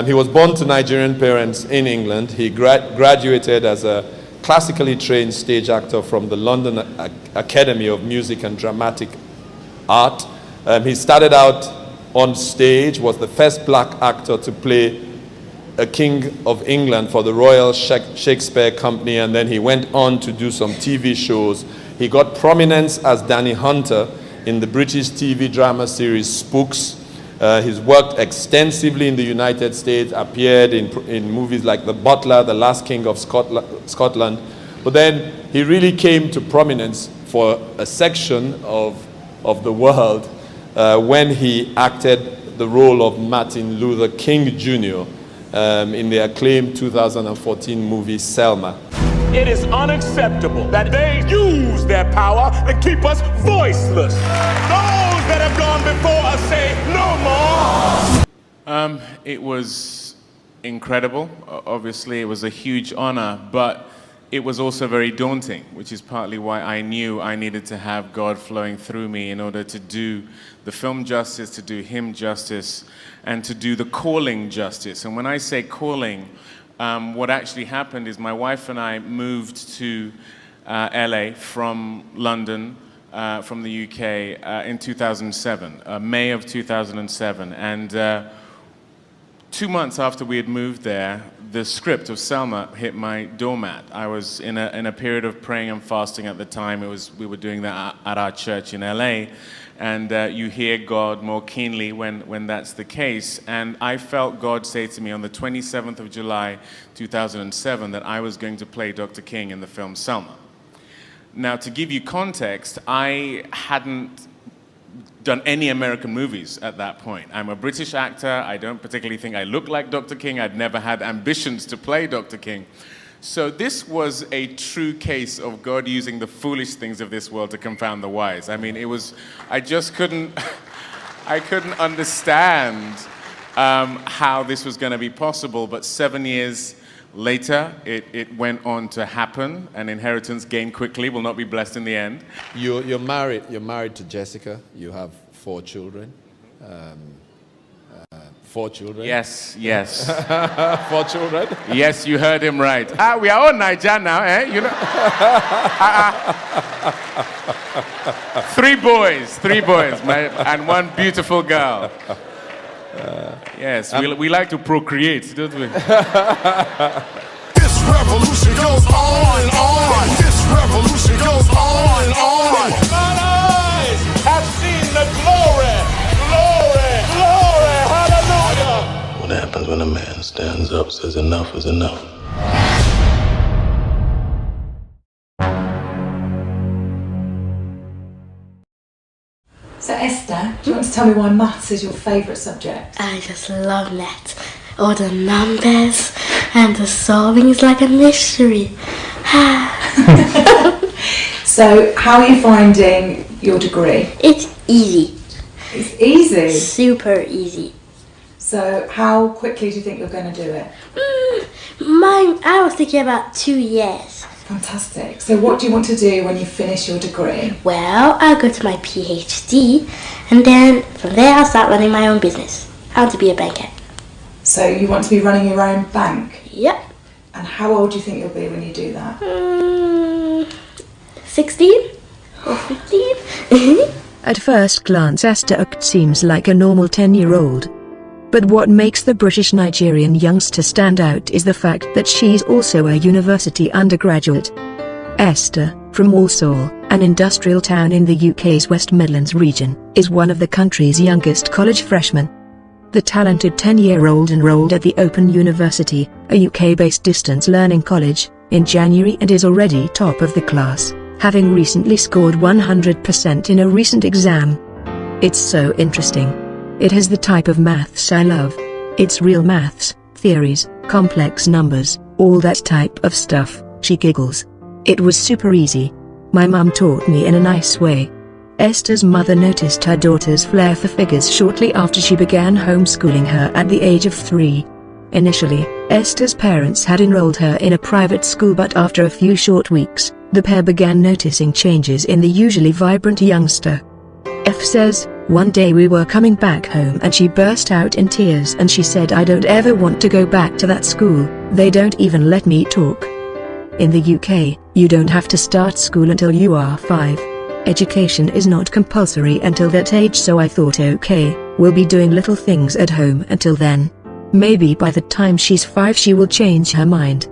He was born to Nigerian parents in England. He graduated as a classically trained stage actor from the London Academy of Music and Dramatic Art. He started out on stage, was the first black actor to play a King of England for the Royal Shakespeare Company, and then he went on to do some TV shows. He got prominence as Danny Hunter in the British TV drama series Spooks. He's worked extensively in the United States, appeared in movies like The Butler, The Last King of Scotland. But then he really came to prominence for a section of the world when he acted the role of Martin Luther King Jr. In the acclaimed 2014 movie Selma. It is unacceptable that they use their power to keep us voiceless. Those that have gone before us say no more. It was incredible. Obviously, it was a huge honor, but it was also very daunting, which is partly why I knew I needed to have God flowing through me in order to do the film justice, to do him justice, and to do the calling justice. And when I say calling, what actually happened is my wife and I moved to LA from London, from the UK, in 2007, May of 2007. And 2 months after we had moved there, the script of Selma hit my doormat. I was in a period of praying and fasting at the time. We were doing that at our church in LA. And you hear God more keenly when that's the case. And I felt God say to me on the 27th of July, 2007, that I was going to play Dr. King in the film Selma. Now, to give you context, I hadn't done any American movies at that point. I'm a British actor. I don't particularly think I look like Dr. King. I'd never had ambitions to play Dr. King. So this was a true case of God using the foolish things of this world to confound the wise. I mean, I just couldn't understand how this was going to be possible. But 7 years later, it went on to happen. An inheritance gained quickly will not be blessed in the end. You're married to Jessica. You have 4 children. 4 children? Yes. 4 children? Yes, you heard him right. We are all Niger now, eh? You know. 3 boys, and 1 beautiful girl. Yes, we like to procreate, don't we? This revolution goes on and on. This revolution goes on and on. Mine eyes have seen the glory, hallelujah. What happens when a man stands up, says enough is enough? So Esther, do you want to tell me why maths is your favourite subject? I just love maths. All the numbers and the solving is like a mystery. So how are you finding your degree? It's easy. It's easy? Super easy. So how quickly do you think you're going to do it? I was thinking about 2 years. Fantastic. So what do you want to do when you finish your degree? Well, I'll go to my PhD, and then from there I'll start running my own business. I want to be a banker. So you want to be running your own bank? Yep. And how old do you think you'll be when you do that? 16 or 15. At first glance, Esther Ucht seems like a normal 10-year-old. But what makes the British Nigerian youngster stand out is the fact that she's also a university undergraduate. Esther, from Walsall, an industrial town in the UK's West Midlands region, is one of the country's youngest college freshmen. The talented 10-year-old enrolled at the Open University, a UK-based distance learning college, in January and is already top of the class, having recently scored 100% in a recent exam. It's so interesting. It has the type of maths I love. It's real maths, theories, complex numbers, all that type of stuff, she giggles. It was super easy. My mum taught me in a nice way. Esther's mother noticed her daughter's flair for figures shortly after she began homeschooling her at the age of 3. Initially, Esther's parents had enrolled her in a private school, but after a few short weeks, the pair began noticing changes in the usually vibrant youngster. F says, One day we were coming back home and she burst out in tears and she said, "I don't ever want to go back to that school, they don't even let me talk." In the UK, you don't have to start school until you are 5. Education is not compulsory until that age, so I thought, okay, we'll be doing little things at home until then. Maybe by the time she's 5 she will change her mind.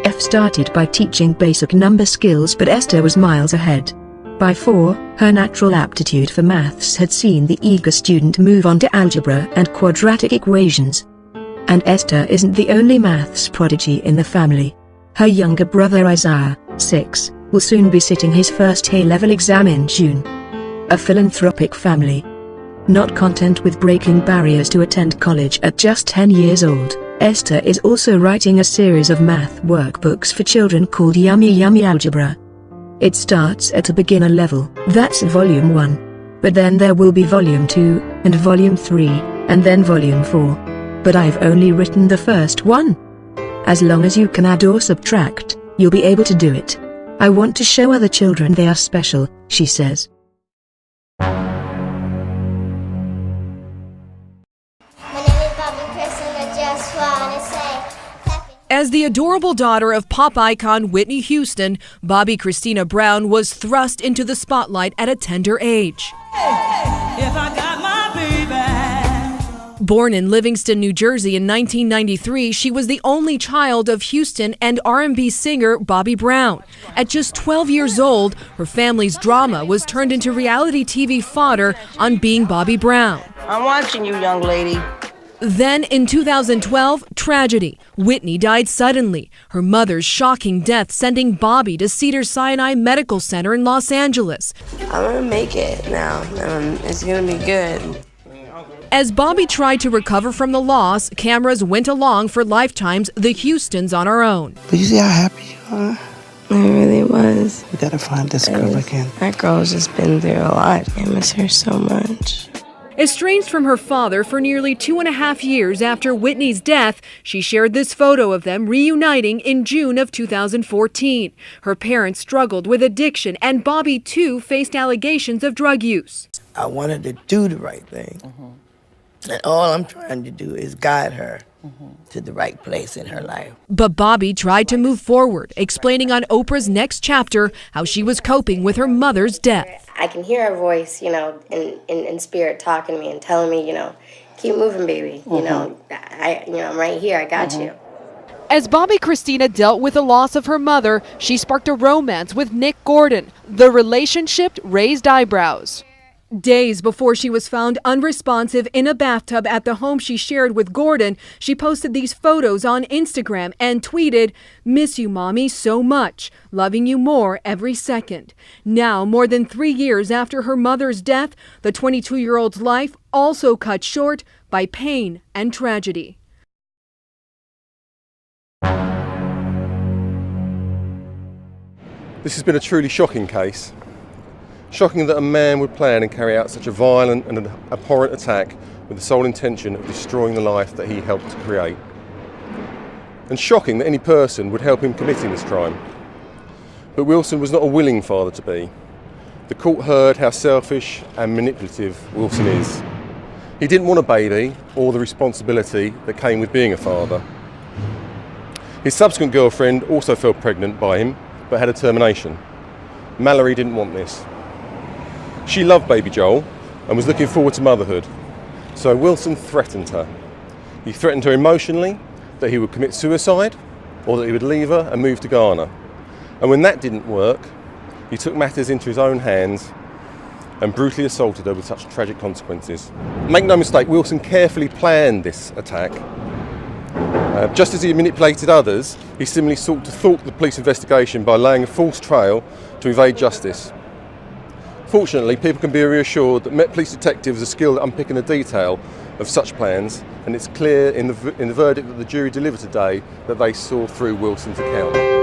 F started by teaching basic number skills, but Esther was miles ahead. By 4, her natural aptitude for maths had seen the eager student move on to algebra and quadratic equations. And Esther isn't the only maths prodigy in the family. Her younger brother Isaiah, 6, will soon be sitting his first A-level exam in June. A philanthropic family. Not content with breaking barriers to attend college at just 10 years old, Esther is also writing a series of math workbooks for children called Yummy Yummy Algebra. It starts at a beginner level, that's volume 1. But then there will be volume 2, and volume 3, and then volume 4. But I've only written the first one. As long as you can add or subtract, you'll be able to do it. I want to show other children they are special, she says. As the adorable daughter of pop icon Whitney Houston, Bobby Christina Brown was thrust into the spotlight at a tender age. Born in Livingston, New Jersey in 1993, she was the only child of Houston and R&B singer Bobby Brown. At just 12 years old, her family's drama was turned into reality TV fodder on Being Bobby Brown. I'm watching you, young lady. Then, in 2012, tragedy. Whitney died suddenly, her mother's shocking death sending Bobby to Cedars-Sinai Medical Center in Los Angeles. I'm gonna make it now. It's gonna be good. As Bobby tried to recover from the loss, cameras went along for Lifetime's The Houstons on Our Own. But you see how happy you are? I really was. We gotta find this girl again. That girl's just been through a lot. I miss her so much. Estranged from her father for nearly 2.5 years after Whitney's death, she shared this photo of them reuniting in June of 2014. Her parents struggled with addiction, and Bobby, too, faced allegations of drug use. I wanted to do the right thing. And all I'm trying to do is guide her to the right place in her life. But Bobby tried to move forward, explaining on Oprah's Next Chapter how she was coping with her mother's death. I can hear her voice, in spirit talking to me and telling me, keep moving, baby. I'm right here. I got you. As Bobby Christina dealt with the loss of her mother, she sparked a romance with Nick Gordon. The relationship raised eyebrows. Days before she was found unresponsive in a bathtub at the home she shared with Gordon, she posted these photos on Instagram and tweeted, "Miss you, Mommy, so much. Loving you more every second." Now, more than 3 years after her mother's death, the 22-year-old's life also cut short by pain and tragedy. This has been a truly shocking case. Shocking that a man would plan and carry out such a violent and abhorrent attack with the sole intention of destroying the life that he helped to create. And shocking that any person would help him committing this crime. But Wilson was not a willing father to be. The court heard how selfish and manipulative Wilson is. He didn't want a baby or the responsibility that came with being a father. His subsequent girlfriend also fell pregnant by him, but had a termination. Mallory didn't want this. She loved baby Joel and was looking forward to motherhood. So Wilson threatened her. He threatened her emotionally, that he would commit suicide or that he would leave her and move to Ghana. And when that didn't work, he took matters into his own hands and brutally assaulted her with such tragic consequences. Make no mistake, Wilson carefully planned this attack. Just as he manipulated others, he similarly sought to thwart the police investigation by laying a false trail to evade justice. Fortunately, people can be reassured that Met Police detectives are skilled at unpicking the detail of such plans, and it's clear in the verdict that the jury delivered today that they saw through Wilson's account.